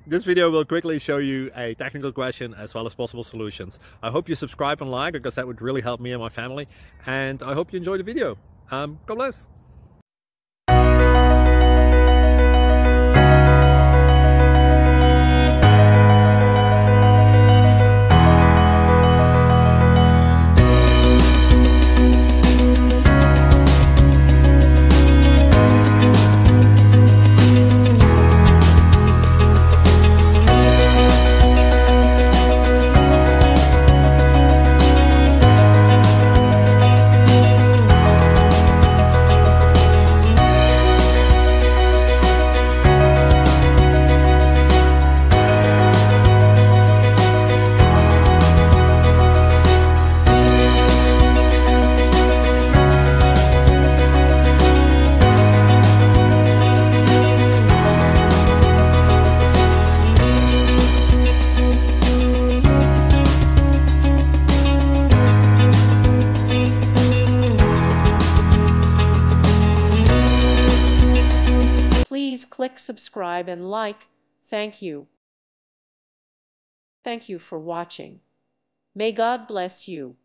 This video will quickly show you a technical question as well as possible solutions. I hope you subscribe and like, because that would really help me and my family. And I hope you enjoy the video. God bless. Please click subscribe and like. Thank you. Thank you for watching. May God bless you.